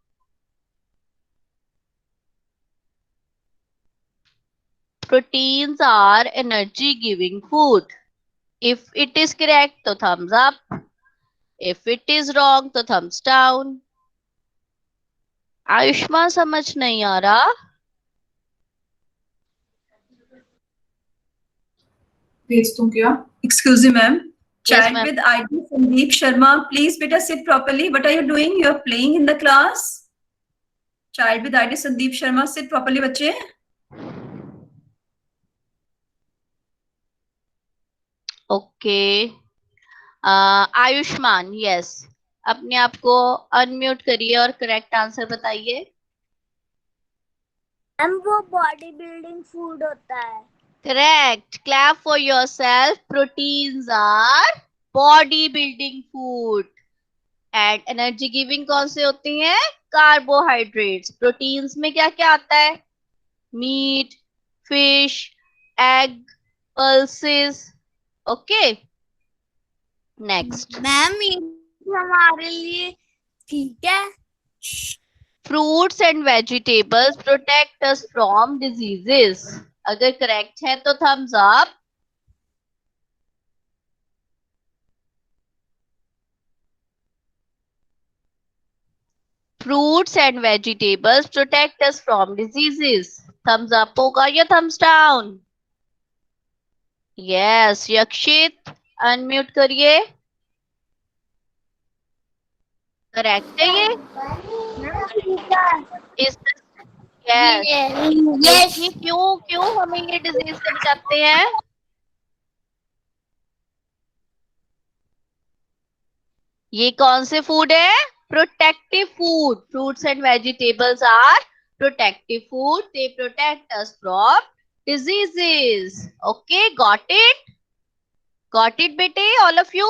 Proteins are energy giving food. If it is correct, तो thumbs up. If it is wrong, तो thumbs down. आयुष्मान समझ नहीं आ रहा? भेज दूं क्या? Excuse me, ma'am. Yes, Child ma'am. with ID Sandeep Sharma, please beta sit properly. What are you doing? You are playing in the class. Child with ID Sandeep Sharma, sit properly, बच्चे. Okay. Ayushman, yes. अपने आप को unmute करिए और correct answer बताइए। Ma'am वो body building food होता है। Correct. Clap for yourself. Proteins are body building food. And energy giving कौन से होती हैं? कार्बोहाइड्रेट्स। प्रोटीन्स में क्या क्या आता है? Meat, fish, egg, pulses. Okay, next. Ma'am ये हमारे लिए ठीक है। Fruits and vegetables protect us from diseases. अगर करेक्ट है तो thumbs up, fruits and vegetables protect us from diseases. Thumbs up होगा या thumbs down? Yes, Yakshit unmute करिए। करेक्ट है ये? इस यस, ये क्यों क्यों हमें ये डिजीज से बचाते हैं? ये कौन से फूड है? Protective food. Fruits and vegetables are protective food, they protect us from diseases. Okay, got it? Got it, bete, all of you?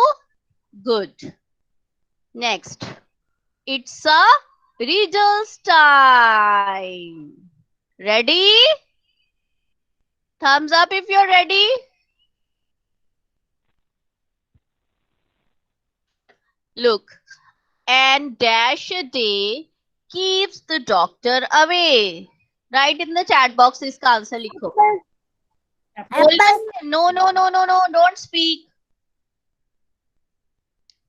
Good. Next, it's a riddles time. Ready? Thumbs up if you're ready. Look, and dash a day keeps the doctor away. Write in the chat box इसका answer लिखो। No, no, no, no, no, don't speak.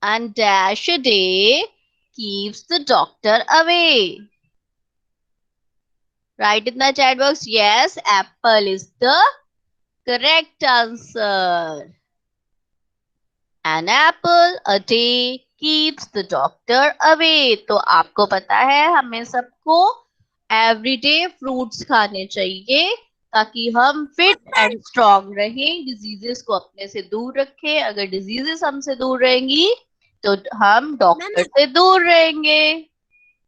and dash a day keeps the doctor away. Write in the chat box. Yes, apple is the correct answer. An apple a day keeps the doctor away. तो आपको पता है हमें सबको everyday fruits खाने चाहिए ताकि हम फिट एंड स्ट्रॉन्ग रहें, डिजीजेस को अपने से दूर रखें. अगर डिजीजेस हमसे दूर रहेंगी तो हम डॉक्टर से दूर रहेंगे.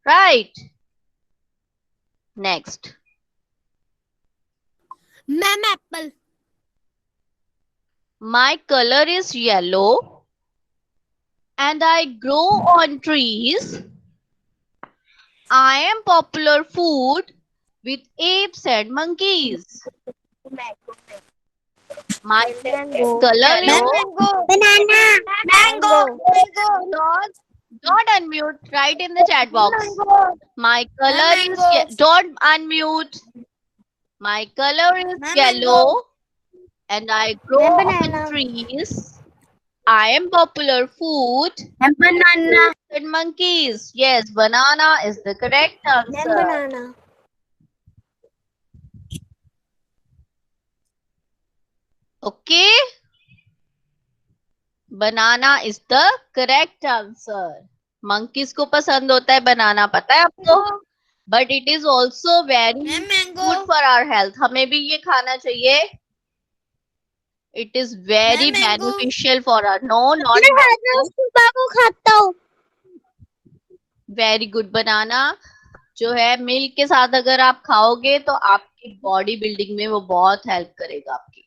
Right. Next. Ma'am Apple. My color is yellow and I grow on trees. I am popular food with apes and monkeys. My color is Banana. Mango. don't unmute. Write in the chat box. My color is don't unmute. My color is yellow and I grow on trees. I am popular food Banana. and monkeys. Yes, banana is the correct answer. Banana. Okay. Banana is the correct answer. Monkeys को पसंद होता है बनाना, पता है आपको? But it is also very good for our health. हमें भी ये खाना चाहिए. It is very beneficial for our. No, not को खाता हूँ. very good. बनाना जो है मिल्क के साथ अगर आप खाओगे तो आपकी बॉडी बिल्डिंग में वो बहुत हेल्प करेगा आपकी.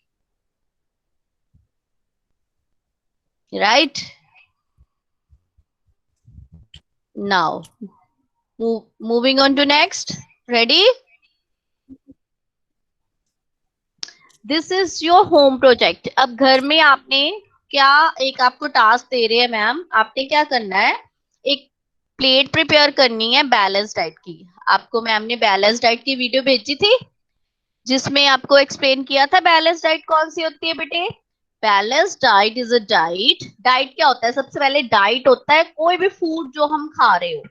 Right? Now, moving on to next. Ready? This is your home project. अब घर में आपने क्या एक आपको टास्क दे रहे हैं मैम, आपने क्या करना है, एक प्लेट प्रिपेयर करनी है बैलेंस डाइट की. आपको मैम ने बैलेंस डाइट की वीडियो भेजी थी जिसमें आपको एक्सप्लेन किया था बैलेंस डाइट कौन सी होती है बेटे. Balance diet is a diet. Diet क्या होता है? सबसे पहले डाइट होता है कोई भी फूड जो हम खा रहे हो.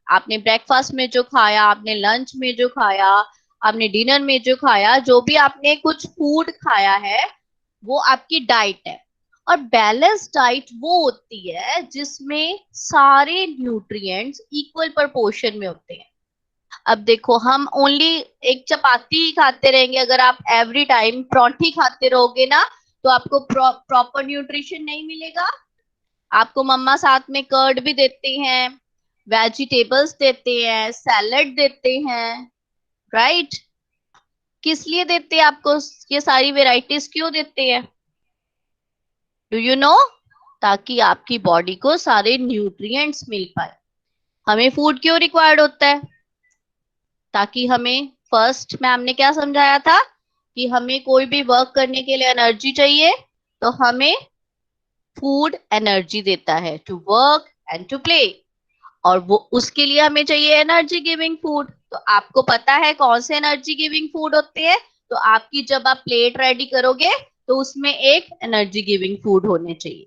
आपने ब्रेकफास्ट में जो खाया, आपने लंच में जो खाया, आपने डिनर में जो खाया, जो भी आपने कुछ फूड खाया है वो आपकी डाइट है. और बैलेंस डाइट वो होती है जिसमें सारे न्यूट्रिएंट्स इक्वल प्रोपोर्शन में होते हैं. अब देखो हम ओनली एक चपाती ही खाते रहेंगे, अगर आप एवरी टाइम पराठे खाते रहोगे ना तो आपको प्रॉपर न्यूट्रिशन नहीं मिलेगा. आपको मम्मा साथ में कर्ड भी देते हैं, वेजिटेबल्स देते हैं, सैलड देते हैं. राइट? किस लिए देते हैं आपको ये सारी वेराइटीज, क्यों देते हैं? Do you know? ताकि आपकी बॉडी को सारे न्यूट्रिएंट्स मिल पाए. हमें फूड क्यों रिक्वायर्ड होता है? ताकि हमें फर्स्ट मैम ने क्या समझाया था कि हमें कोई भी वर्क करने के लिए एनर्जी चाहिए, तो हमें फूड एनर्जी देता है to work and to play. और वो उसके लिए हमें चाहिए एनर्जी गिविंग फूड. तो आपको पता है कौन से एनर्जी गिविंग फूड होते हैं. तो आपकी जब आप प्लेट रेडी करोगे तो उसमें एक एनर्जी गिविंग फूड होने चाहिए.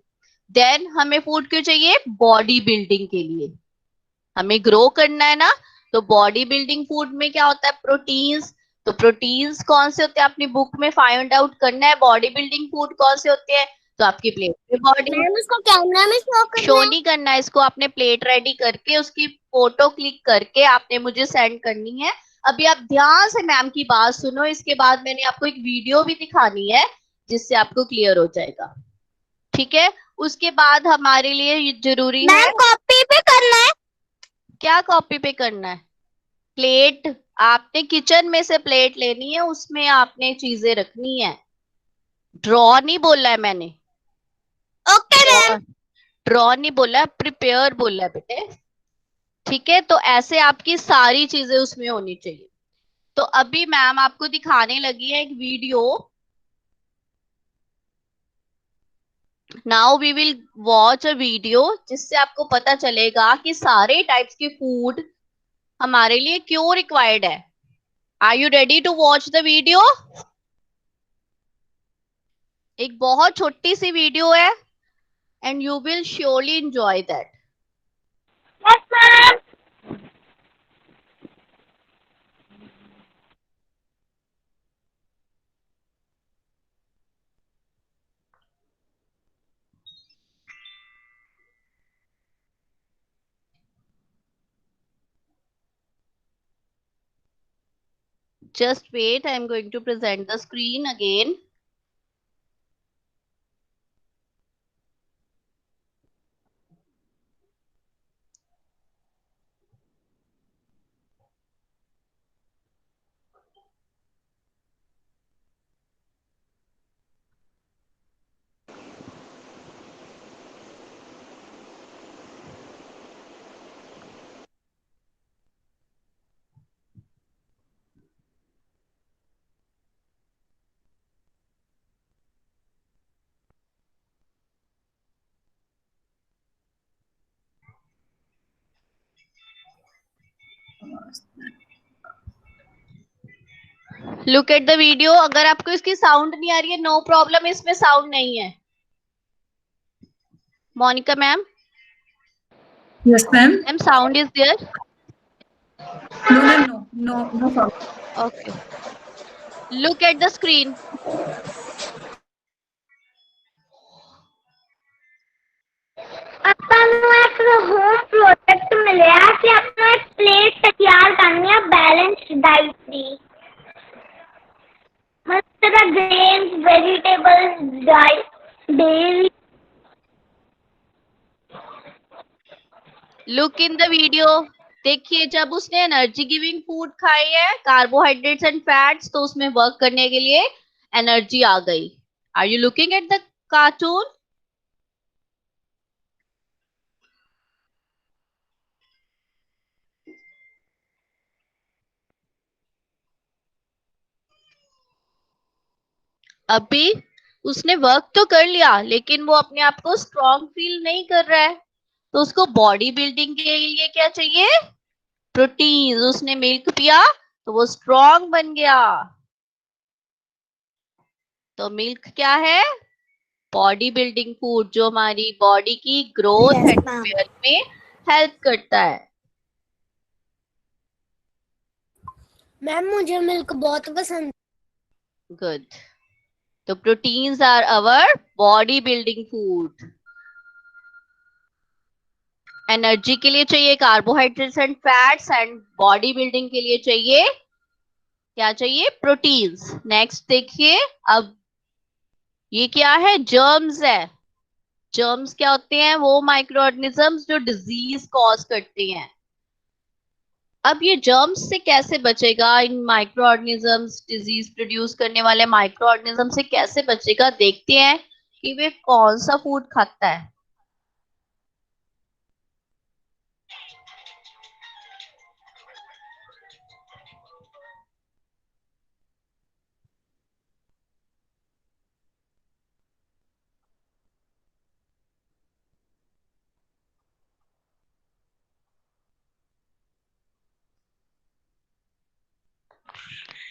देन हमें फूड क्यों चाहिए? बॉडी बिल्डिंग के लिए. हमें ग्रो करना है ना, तो बॉडी बिल्डिंग फूड में क्या होता है? प्रोटीन्स. तो प्रोटीन्स कौन से होते हैं अपनी बुक में फाइंड आउट करना है. बॉडी बिल्डिंग फूड कौन से होते हैं? तो आपकी प्लेट में बॉडी. इसको कैमरा में शो नहीं करना है, इसको आपने प्लेट रेडी करके उसकी फोटो क्लिक करके आपने मुझे सेंड करनी है. अभी आप ध्यान से मैम की बात सुनो, इसके बाद मैंने आपको एक वीडियो भी दिखानी है जिससे आपको क्लियर हो जाएगा. ठीक है? उसके बाद हमारे लिए जरूरी है कॉपी पे करना है. क्या कॉपी पे करना है? प्लेट आपने किचन में से प्लेट लेनी है, उसमें आपने चीजें रखनी है. ड्रॉ नहीं बोला है मैंने. Okay ma'am. ड्रॉ नहीं बोला, प्रिपेयर बोला है बेटे. ठीक है? तो ऐसे आपकी सारी चीजें उसमें होनी चाहिए. तो अभी मैम आपको दिखाने लगी है एक video. Now we will watch a video जिससे आपको पता चलेगा कि सारे टाइप्स के फूड हमारे लिए क्यों रिक्वायर्ड है. Are you ready to watch the video? एक बहुत छोटी सी वीडियो है and you will surely enjoy that. Yes, ma'am. Just wait, I'm going to present the screen again. Look at the video. अगर आपको इसकी साउंड नहीं आ रही है, नो प्रॉब्लम, इसमें साउंड नहीं है. Monica ma'am. Yes, ma'am. Ma'am sound is there. No, ma'am, no problem. Okay. Look at the screen. ਆਪਾਂ ਨੂੰ ਇੱਕ ਹੋਮ ਪ੍ਰੋਜੈਕਟ ਮਿਲਿਆ ਕਿ ਆਪਾਂ ਇੱਕ ਪਲੇਟ ਤਿਆਰ ਕਰਨੀ ਆ ਬੈਲੈਂਸਡ ਡਾਈਟ ਦੀ ਮਤਲਬ grains vegetables dairy Look in the video. देखिए, जब उसने एनर्जी गिविंग फूड खाई है, कार्बोहाइड्रेट्स एंड फैट्स, तो उसमें वर्क करने के लिए एनर्जी आ गई. Are you looking at the cartoon? अभी उसने वर्क तो कर लिया, लेकिन वो अपने आप को स्ट्रॉन्ग फील नहीं कर रहा है. तो उसको बॉडी बिल्डिंग के लिए क्या चाहिए? प्रोटीन. उसने मिल्क पिया तो वो स्ट्रॉन्ग बन गया. तो मिल्क क्या है? बॉडी बिल्डिंग फूड, जो हमारी बॉडी की growth Yes, and ma'am. Repair में हेल्प करता है. मैम मुझे मिल्क बहुत पसंद गुड. तो proteins are our body building food. Energy के लिए चाहिए carbohydrates and fats, and body building के लिए चाहिए क्या चाहिए? प्रोटीन्स. नेक्स्ट देखिए, अब ये क्या है? जर्म्स है. जर्म्स क्या होते हैं? वो माइक्रो ऑर्गेनिजम्स जो डिजीज कॉज करते हैं. अब ये जर्म्स से कैसे बचेगा? इन माइक्रो ऑर्गेनिजम्स, डिजीज प्रोड्यूस करने वाले माइक्रो ऑर्गेनिज्म से कैसे बचेगा? देखते हैं कि वे कौन सा फूड खाता है.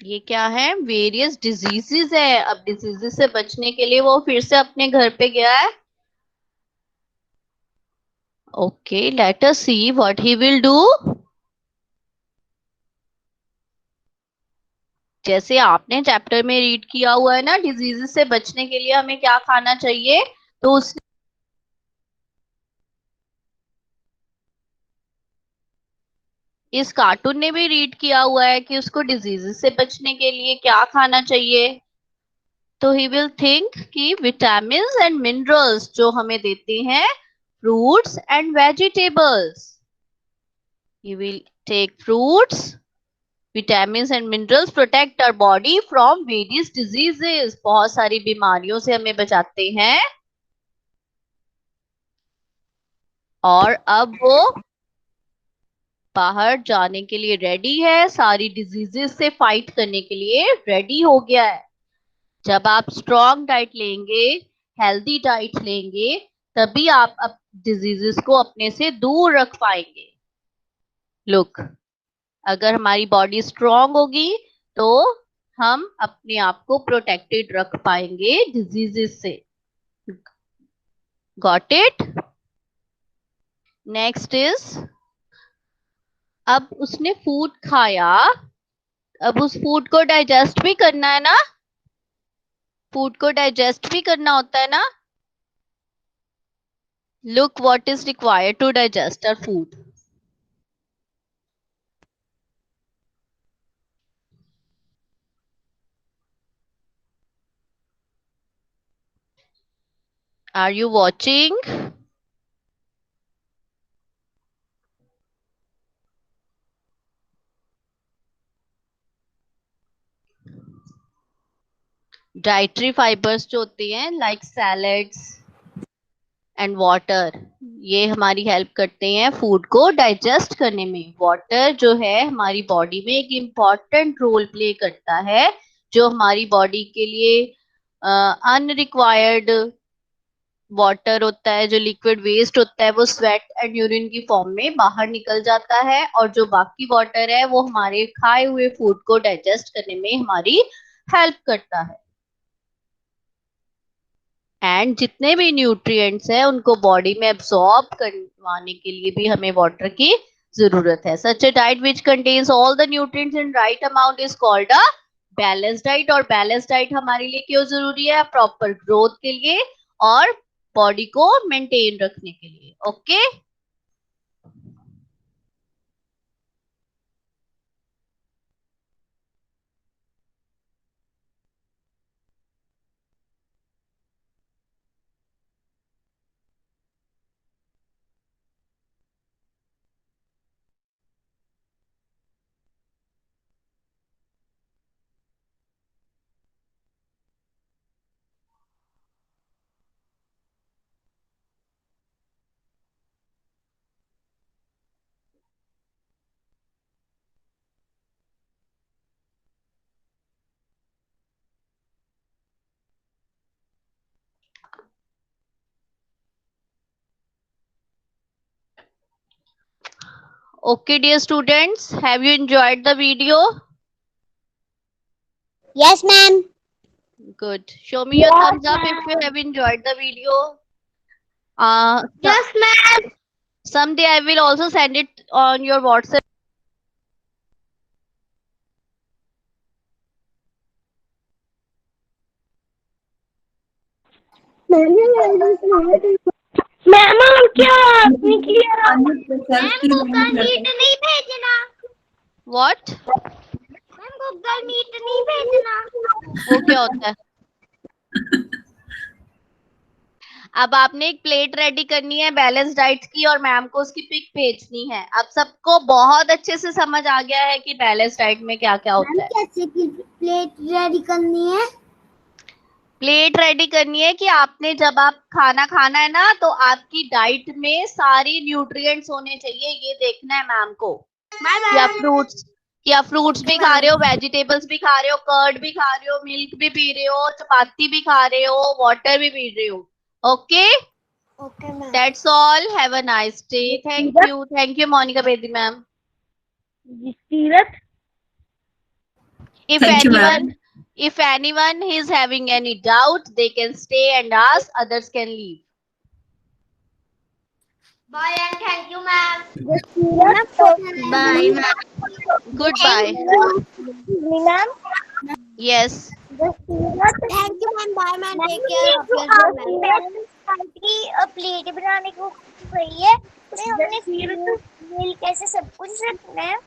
ये क्या है? वेरियस डिजीजेस है. अब डिजीजेस से बचने के लिए वो फिर से अपने घर पे गया है. Okay, let us see what he will do. जैसे आपने चैप्टर में रीड किया हुआ है ना, डिजीजेस से बचने के लिए हमें क्या खाना चाहिए, तो उसने इस कार्टून ने भी रीड किया हुआ है कि उसको डिजीजेस से बचने के लिए क्या खाना चाहिए. तो ही विल थिंक कि विटामिन्स एंड मिनरल्स जो हमें देते हैं fruits and vegetables. He will take fruits, vitamins and minerals protect our body from various diseases. बहुत सारी बीमारियों से हमें बचाते हैं. और अब वो बाहर जाने के लिए रेडी है. सारी डिजीजेस से फाइट करने के लिए रेडी हो गया है. जब आप स्ट्रॉन्ग डाइट लेंगे, हेल्दी डाइट लेंगे, तभी आप डिजीजेस को अपने से दूर रख पाएंगे. लुक, अगर हमारी बॉडी स्ट्रॉन्ग होगी तो हम अपने आप को प्रोटेक्टेड रख पाएंगे डिजीजेस से. Got it? Next is, अब उसने फूड खाया, अब उस फूड को डाइजेस्ट भी करना है ना, फूड को डाइजेस्ट भी करना होता है ना. Look what is required to digest our food. Are you watching? Dietary fibers जो होती हैं like salads and water, ये हमारी हेल्प करते हैं फूड को डाइजेस्ट करने में. वाटर जो है हमारी बॉडी में एक इम्पॉर्टेंट रोल प्ले करता है, जो हमारी बॉडी के लिए अनरिक्वायर्ड वाटर होता है, जो लिक्विड वेस्ट होता है वो स्वेट एंड यूरिन की फॉर्म में बाहर निकल जाता है, और जो बाकी वाटर है वो हमारे खाए हुए फूड को डाइजेस्ट करने में हमारी हेल्प करता है. एंड जितने भी न्यूट्रिएंट्स हैं उनको बॉडी में एब्सॉर्ब करवाने के लिए भी हमें वाटर की जरूरत है. Such a diet which contains all the nutrients in right amount is called a balance diet. और बैलेंस डाइट हमारे लिए क्यों जरूरी है? प्रॉपर ग्रोथ के लिए और बॉडी को मेंटेन रखने के लिए. Okay Okay, dear students, have you enjoyed the video? Yes, ma'am. Good. Show me your thumbs up if you have enjoyed the video. Yes, ma'am. Someday I will also send it on your WhatsApp. Ma'am क्या आपने किया? Unmute yourself, please unmute yourself. नहीं भेजना. What? Ma'am Google meet नहीं भेजना. वो क्या होता है? अब आपने एक प्लेट रेडी करनी है बैलेंस डाइट की और मैम को उसकी पिक भेजनी है. अब सबको बहुत अच्छे से समझ आ गया है कि बैलेंस डाइट में क्या क्या होता है. कैसे की प्लेट रेडी करनी है? प्लेट रेडी करनी है कि आपने जब आप खाना खाना है ना, तो आपकी डाइट में सारी न्यूट्रिएंट्स होने चाहिए. ये देखना है मैम को. या फ्रूट्स भी खा रहे हो, वेजिटेबल्स भी खा रहे हो, कर्ड भी खा रहे हो, मिल्क भी पी रहे हो, चपाती भी खा रहे हो, वाटर भी पी रहे हो. Okay, that's all. Have a nice day. Thank you Monica Bedi ma'am. If anyone is having any doubt, they can stay and ask. Others can leave. Bye and thank you, ma'am. Bye, ma'am. Goodbye. Ma'am. Yes. Thank you, ma'am. Bye, ma'am. Take care of yourself, ma'am. Plate बनाने को कही है, उसमें हमने milk कैसे सब कुछ रखना है.